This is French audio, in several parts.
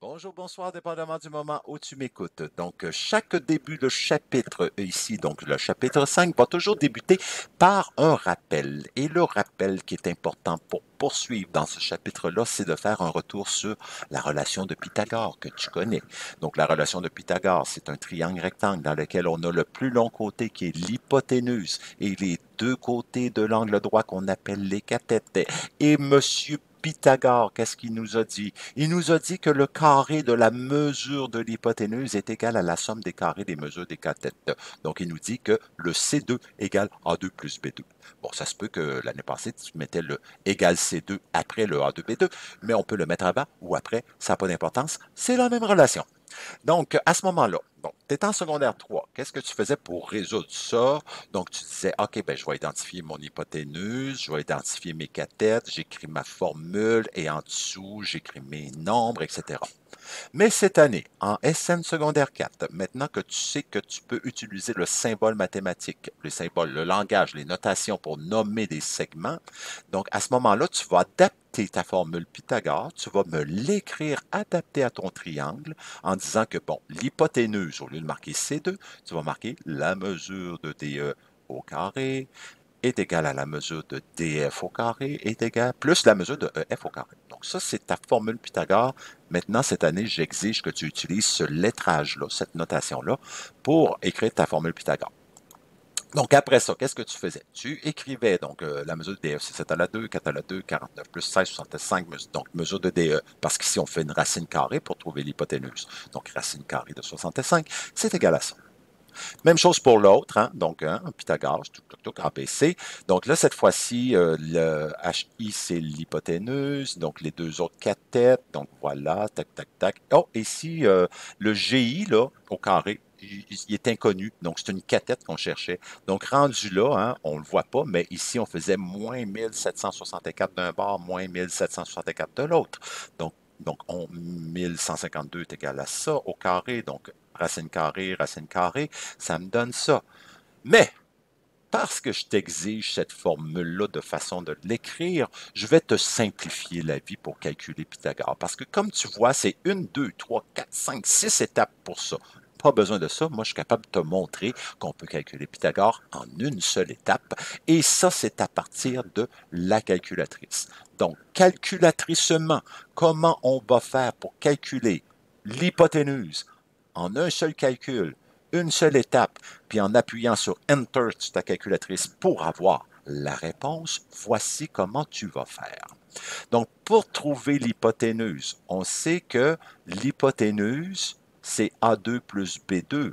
Bonjour, bonsoir, dépendamment du moment où tu m'écoutes. Donc, chaque début de chapitre ici, donc le chapitre 5, va toujours débuter par un rappel. Et le rappel qui est important pour poursuivre dans ce chapitre-là, c'est de faire un retour sur la relation de Pythagore que tu connais. Donc, la relation de Pythagore, c'est un triangle rectangle dans lequel on a le plus long côté qui est l'hypoténuse et les deux côtés de l'angle droit qu'on appelle les cathètes. Et Monsieur Pythagore, qu'est-ce qu'il nous a dit? Il nous a dit que le carré de la mesure de l'hypoténuse est égal à la somme des carrés des mesures des cathètes. Donc, il nous dit que le C2 égale A2 plus B2. Bon, ça se peut que l'année passée, tu mettais le égal C2 après le A2B2, mais on peut le mettre avant ou après, ça n'a pas d'importance. C'est la même relation. Donc, à ce moment-là, bon, tu es en secondaire 3. Qu'est-ce que tu faisais pour résoudre ça? Donc, tu disais, OK, ben, je vais identifier mon hypoténuse, je vais identifier mes cathètes, j'écris ma formule et en dessous, j'écris mes nombres, etc. Mais cette année, en SN secondaire 4, maintenant que tu sais que tu peux utiliser le symbole mathématique, les symboles, le langage, les notations pour nommer des segments, donc à ce moment-là, tu vas adapter ta formule Pythagore, tu vas me l'écrire adapté à ton triangle en disant que, bon, l'hypoténuse, au lieu de marquer C2, tu vas marquer la mesure de DE au carré est égale à la mesure de DF au carré est égale plus la mesure de EF au carré. Donc ça, c'est ta formule Pythagore. Maintenant, cette année, j'exige que tu utilises ce lettrage-là, cette notation-là, pour écrire ta formule Pythagore. Donc, après ça, qu'est-ce que tu faisais? Tu écrivais donc la mesure de DF, c'est 7 à la 2, 4 à la 2, 49 plus 16, 65, donc mesure de DE, parce qu'ici, on fait une racine carrée pour trouver l'hypoténuse. Donc, racine carrée de 65, c'est égal à ça. Même chose pour l'autre, hein? Donc Pythagore, ABC. Donc là, cette fois-ci, le HI, c'est l'hypoténuse, donc les deux autres cathètes, donc voilà, tac, tac, tac. Oh, ici, le GI, là, au carré, il est inconnu, donc c'est une cathète qu'on cherchait. Donc rendu là, hein, on ne le voit pas, mais ici, on faisait moins 1764 d'un bord, moins 1764 de l'autre. Donc, 1152 est égal à ça au carré, donc racine carrée, ça me donne ça. Mais, parce que je t'exige cette formule-là de façon de l'écrire, je vais te simplifier la vie pour calculer Pythagore. Parce que comme tu vois, c'est 1, 2, 3, 4, 5, 6 étapes pour ça. Pas besoin de ça. Moi, je suis capable de te montrer qu'on peut calculer Pythagore en une seule étape. Et ça, c'est à partir de la calculatrice. Donc, calculatricement, comment on va faire pour calculer l'hypoténuse en un seul calcul, une seule étape, puis en appuyant sur Enter sur ta calculatrice pour avoir la réponse, voici comment tu vas faire. Donc, pour trouver l'hypoténuse, on sait que l'hypoténuse, c'est A2 plus B2.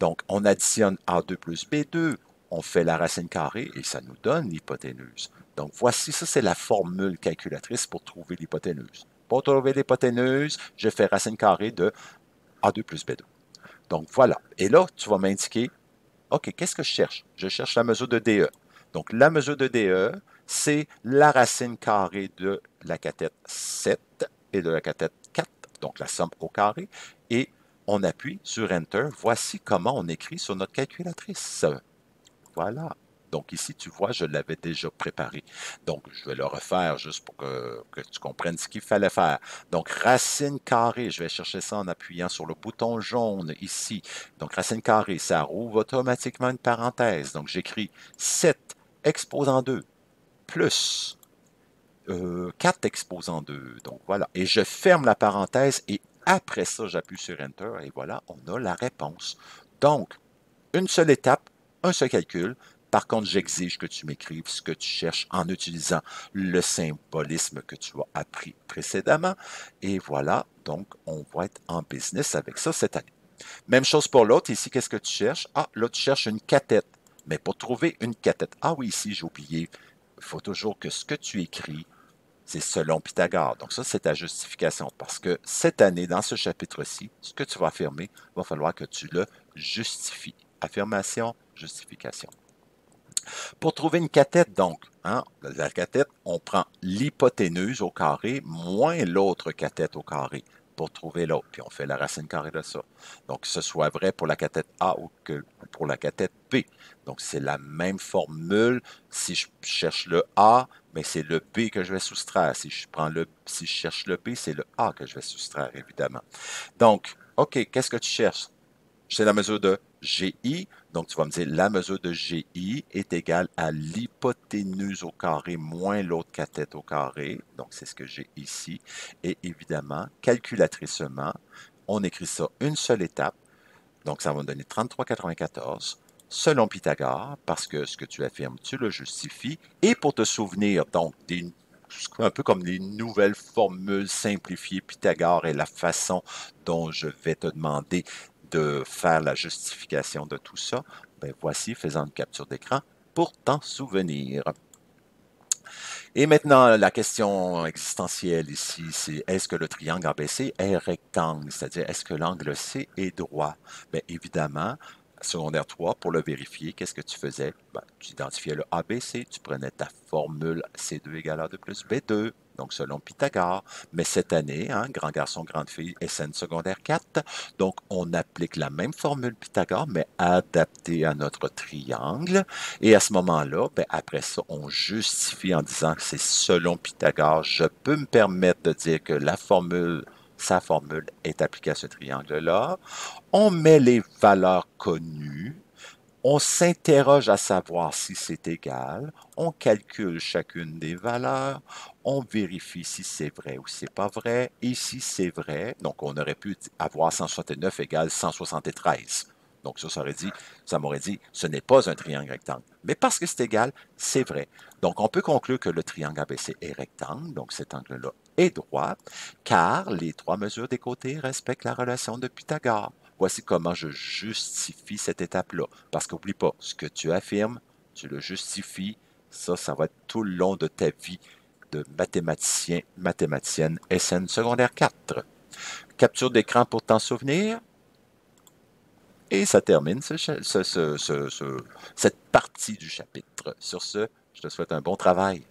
Donc, on additionne A2 plus B2, on fait la racine carrée et ça nous donne l'hypoténuse. Donc, voici, ça c'est la formule calculatrice pour trouver l'hypoténuse. Pour trouver l'hypoténuse, je fais racine carrée de A2 plus B2. Donc, voilà. Et là, tu vas m'indiquer, OK, qu'est-ce que je cherche? Je cherche la mesure de DE. Donc, la mesure de DE, c'est la racine carrée de la cathète 7 et de la cathète 4, donc la somme au carré, et on appuie sur Enter. Voici comment on écrit sur notre calculatrice. Voilà. Donc ici, tu vois, je l'avais déjà préparé. Donc, je vais le refaire juste pour que tu comprennes ce qu'il fallait faire. Donc, racine carrée, je vais chercher ça en appuyant sur le bouton jaune ici. Donc, racine carrée, ça rouvre automatiquement une parenthèse. Donc, j'écris 7 exposant 2 plus 4 exposant 2. Donc, voilà. Et je ferme la parenthèse et après ça, j'appuie sur Enter et voilà, on a la réponse. Donc, une seule étape, un seul calcul. Par contre, j'exige que tu m'écrives ce que tu cherches en utilisant le symbolisme que tu as appris précédemment. Et voilà, donc on va être en business avec ça cette année. Même chose pour l'autre. Ici, qu'est-ce que tu cherches? Ah, là, tu cherches une cathète. Mais pour trouver une cathète, ah oui, ici, j'ai oublié. Il faut toujours que ce que tu écris, c'est selon Pythagore. Donc ça, c'est ta justification. Parce que cette année, dans ce chapitre-ci, ce que tu vas affirmer, il va falloir que tu le justifies. Affirmation, justification. Pour trouver une cathète, donc, hein, la cathète, on prend l'hypoténuse au carré moins l'autre cathète au carré pour trouver l'autre. Puis on fait la racine carrée de ça. Donc, que ce soit vrai pour la cathète A ou que pour la cathète B. Donc, c'est la même formule. Si je cherche le A, mais c'est le B que je vais soustraire. Si je cherche le B, c'est le A que je vais soustraire, évidemment. Donc, OK, qu'est-ce que tu cherches? C'est la mesure de GI. Donc, tu vas me dire la mesure de GI est égale à l'hypoténuse au carré moins l'autre cathète au carré. Donc, c'est ce que j'ai ici. Et évidemment, calculatricement, on écrit ça une seule étape. Donc, ça va me donner 33,94 selon Pythagore, parce que ce que tu affirmes, tu le justifies. Et pour te souvenir, donc, un peu comme les nouvelles formules simplifiées Pythagore et la façon dont je vais te demander de faire la justification de tout ça, ben voici, faisant une capture d'écran pour t'en souvenir. Et maintenant, la question existentielle ici, c'est est-ce que le triangle ABC est rectangle? C'est-à-dire, est-ce que l'angle C est droit? Bien, évidemment, secondaire 3, pour le vérifier, qu'est-ce que tu faisais? Ben, tu identifiais le ABC, tu prenais ta formule C2 égale A2 plus B2, donc selon Pythagore. Mais cette année, hein, grand garçon, grande fille, SN secondaire 4, donc on applique la même formule Pythagore, mais adaptée à notre triangle. Et à ce moment-là, ben, après ça, on justifie en disant que c'est selon Pythagore. Je peux me permettre de dire que sa formule est appliquée à ce triangle-là. On met les valeurs connues. On s'interroge à savoir si c'est égal. On calcule chacune des valeurs. On vérifie si c'est vrai ou c'est pas vrai. Et si c'est vrai, donc on aurait pu avoir 169 égale 173. Donc ça m'aurait dit, ce n'est pas un triangle rectangle. Mais parce que c'est égal, c'est vrai. Donc on peut conclure que le triangle ABC est rectangle, donc cet angle-là est droit, car les trois mesures des côtés respectent la relation de Pythagore. Voici comment je justifie cette étape-là. Parce qu'oublie pas, ce que tu affirmes, tu le justifies. Ça va être tout le long de ta vie de mathématicien, mathématicienne SN secondaire 4. Capture d'écran pour t'en souvenir. Et ça termine cette partie du chapitre. Sur ce, je te souhaite un bon travail.